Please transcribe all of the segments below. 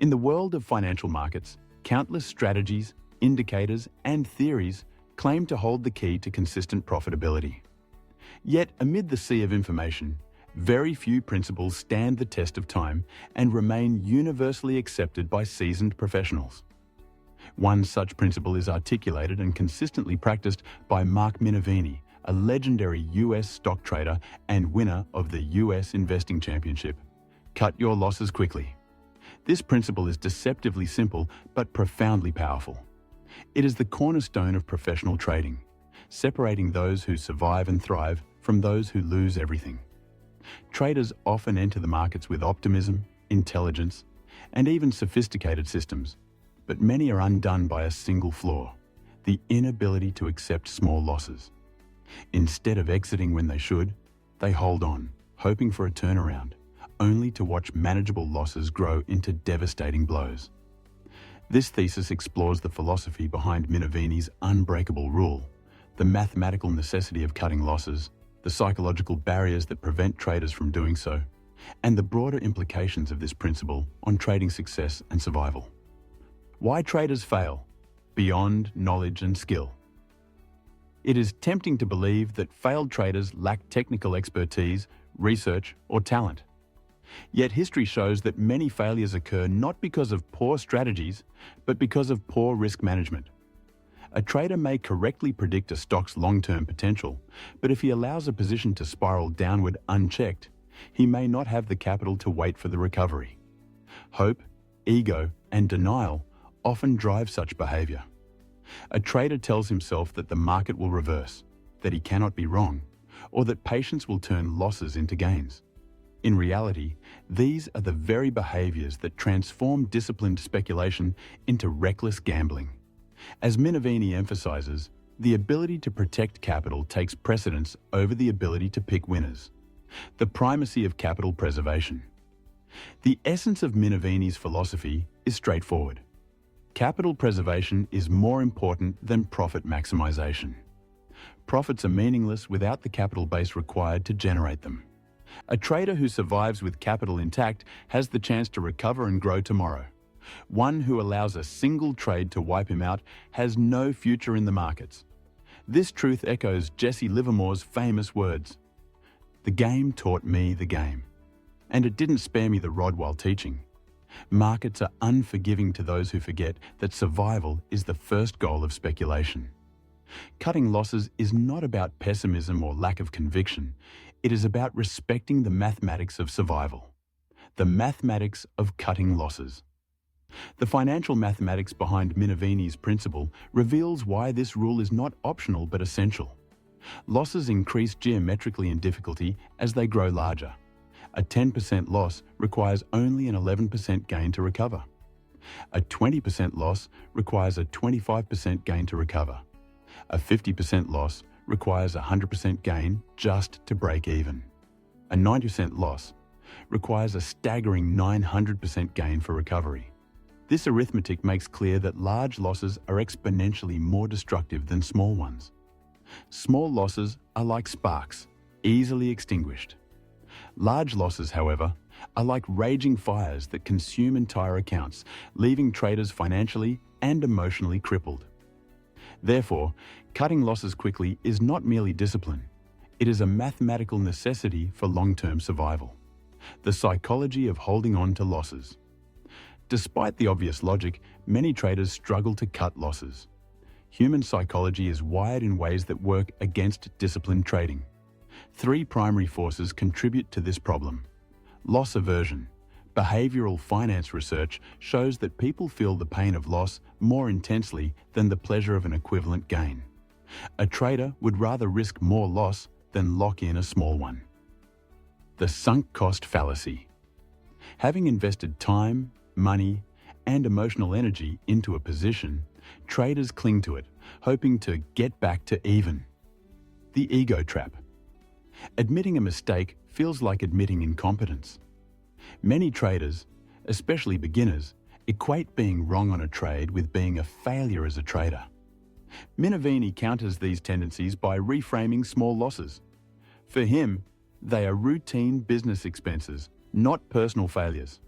In the world of financial markets, countless strategies, indicators, and theories claim to hold the key to consistent profitability. Yet, amid the sea of information, very few principles stand the test of time and remain universally accepted by seasoned professionals. One such principle is articulated and consistently practiced by Mark Minervini, a legendary US stock trader and winner of the US Investing Championship. Cut your losses quickly. This principle is deceptively simple but profoundly powerful. It is the cornerstone of professional trading, separating those who survive and thrive from those who lose everything. Traders often enter the markets with optimism, intelligence, and even sophisticated systems, but many are undone by a single flaw: the inability to accept small losses. Instead of exiting when they should, they hold on, hoping for a turnaround, only to watch manageable losses grow into devastating blows. This thesis explores the philosophy behind Minervini's Unbreakable rule, the mathematical necessity of cutting losses, the psychological barriers that prevent traders from doing so, and the broader implications of this principle on trading success and survival. Why traders fail, beyond knowledge and skill. It is tempting to believe that failed traders lack technical expertise, research, or talent. Yet history shows that many failures occur not because of poor strategies, but because of poor risk management. A trader may correctly predict a stock's long-term potential, but if he allows a position to spiral downward unchecked, he may not have the capital to wait for the recovery. Hope, ego, and denial often drive such behavior. A trader tells himself that the market will reverse, that he cannot be wrong, or that patience will turn losses into gains. In reality, these are the very behaviors that transform disciplined speculation into reckless gambling. As Minervini emphasizes, the ability to protect capital takes precedence over the ability to pick winners. The primacy of capital preservation. The essence of Minervini's philosophy is straightforward. Capital preservation is more important than profit maximization. Profits are meaningless without the capital base required to generate them. A trader who survives with capital intact has the chance to recover and grow tomorrow. One who allows a single trade to wipe him out has no future in the markets. This truth echoes Jesse Livermore's famous words: "The game taught me the game, and it didn't spare me the rod while teaching." Markets are unforgiving to those who forget that survival is the first goal of speculation. Cutting losses is not about pessimism or lack of conviction. It is about respecting the mathematics of survival, the mathematics of cutting losses. The financial mathematics behind Minervini's principle reveals why this rule is not optional but essential. Losses increase geometrically in difficulty as they grow larger. A 10% loss requires only an 11% gain to recover. A 20% loss requires a 25% gain to recover. A 50% loss requires a 100% gain just to break even. A 90% loss requires a staggering 900% gain for recovery. This arithmetic makes clear that large losses are exponentially more destructive than small ones. Small losses are like sparks, easily extinguished. Large losses, however, are like raging fires that consume entire accounts, leaving traders financially and emotionally crippled. Therefore, cutting losses quickly is not merely discipline. It is a mathematical necessity for long-term survival. The psychology of holding on to losses. Despite the obvious logic, many traders struggle to cut losses. Human psychology is wired in ways that work against disciplined trading. Three primary forces contribute to this problem. Loss aversion. Behavioral finance research shows that people feel the pain of loss more intensely than the pleasure of an equivalent gain. A trader would rather risk more loss than lock in a small one. The sunk cost fallacy. Having invested time, money, and emotional energy into a position, traders cling to it, hoping to get back to even. The ego trap. Admitting a mistake feels like admitting incompetence. Many traders, especially beginners, equate being wrong on a trade with being a failure as a trader. Minervini counters these tendencies by reframing small losses. For him, they are routine business expenses, not personal failures.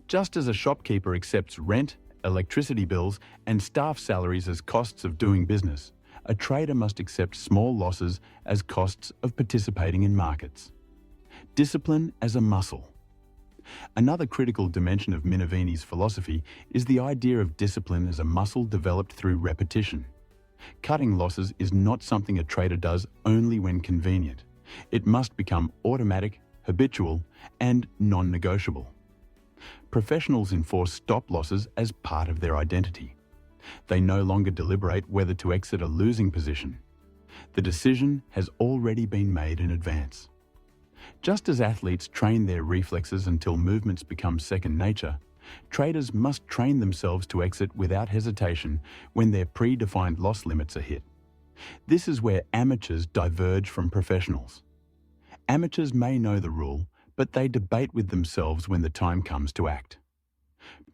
Just as a shopkeeper accepts rent, electricity bills, and staff salaries as costs of doing business, a trader must accept small losses as costs of participating in markets. Discipline as a muscle. Another critical dimension of Minervini's philosophy is the idea of discipline as a muscle developed through repetition. Cutting losses is not something a trader does only when convenient. It must become automatic, habitual, and non-negotiable. Professionals enforce stop losses as part of their identity. They no longer deliberate whether to exit a losing position. The decision has already been made in advance. Just as athletes train their reflexes until movements become second nature, traders must train themselves to exit without hesitation when their predefined loss limits are hit. This is where amateurs diverge from professionals. Amateurs may know the rule, but they debate with themselves when the time comes to act.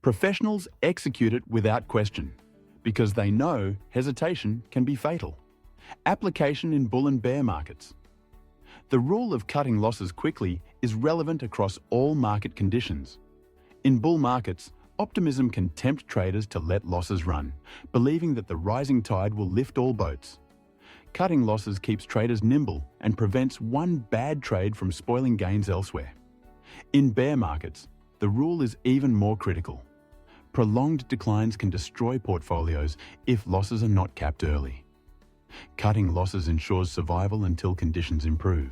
Professionals execute it without question, because they know hesitation can be fatal. Application in bull and bear markets. The rule of cutting losses quickly is relevant across all market conditions. In bull markets, optimism can tempt traders to let losses run, believing that the rising tide will lift all boats. Cutting losses keeps traders nimble and prevents one bad trade from spoiling gains elsewhere. In bear markets, the rule is even more critical. Prolonged declines can destroy portfolios if losses are not capped early. Cutting losses ensures survival until conditions improve.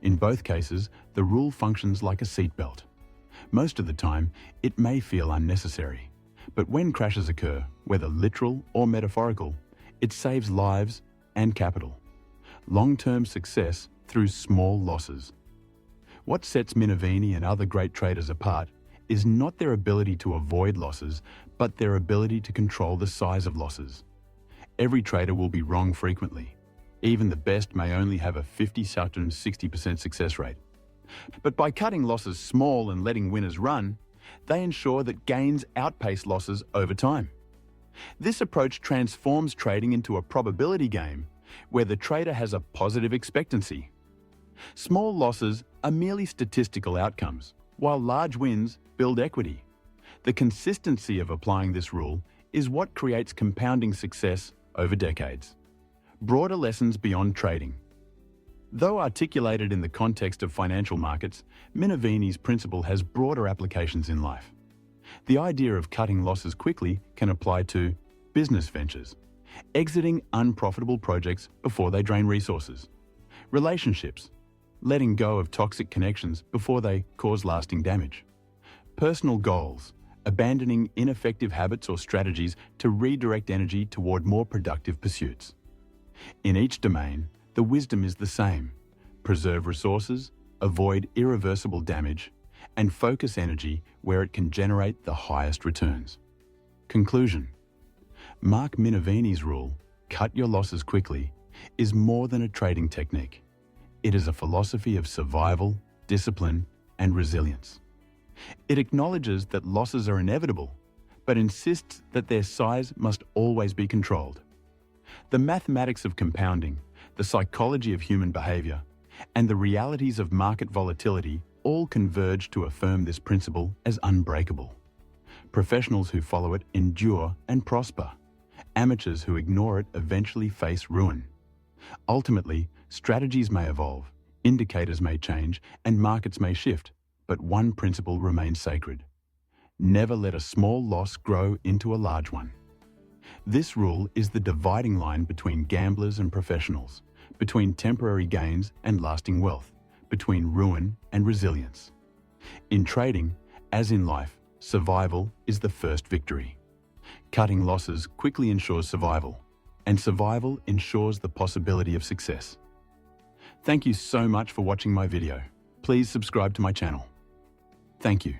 In both cases, the rule functions like a seatbelt. Most of the time, it may feel unnecessary, but when crashes occur, whether literal or metaphorical, it saves lives and capital. Long-term success through small losses. What sets Minervini and other great traders apart is not their ability to avoid losses, but their ability to control the size of losses. Every trader will be wrong frequently. Even the best may only have a 50–60% success rate. But by cutting losses small and letting winners run, they ensure that gains outpace losses over time. This approach transforms trading into a probability game where the trader has a positive expectancy. Small losses are merely statistical outcomes, while large wins build equity. The consistency of applying this rule is what creates compounding success over decades. Broader lessons beyond trading. Though articulated in the context of financial markets, Minervini's principle has broader applications in life. The idea of cutting losses quickly can apply to business ventures, exiting unprofitable projects before they drain resources, relationships, letting go of toxic connections before they cause lasting damage, personal goals, abandoning ineffective habits or strategies to redirect energy toward more productive pursuits. In each domain, the wisdom is the same: preserve resources, avoid irreversible damage, and focus energy where it can generate the highest returns. Conclusion. Mark Minervini's rule, cut your losses quickly, is more than a trading technique. It is a philosophy of survival, discipline, and resilience. It acknowledges that losses are inevitable, but insists that their size must always be controlled. The mathematics of compounding, the psychology of human behavior, and the realities of market volatility all converge to affirm this principle as unbreakable. Professionals who follow it endure and prosper. Amateurs who ignore it eventually face ruin. Ultimately, strategies may evolve, indicators may change, and markets may shift, but one principle remains sacred: never let a small loss grow into a large one. This rule is the dividing line between gamblers and professionals, between temporary gains and lasting wealth, between ruin and resilience. In trading, as in life, survival is the first victory. Cutting losses quickly ensures survival, and survival ensures the possibility of success. Thank you so much for watching my video. Please subscribe to my channel. Thank you.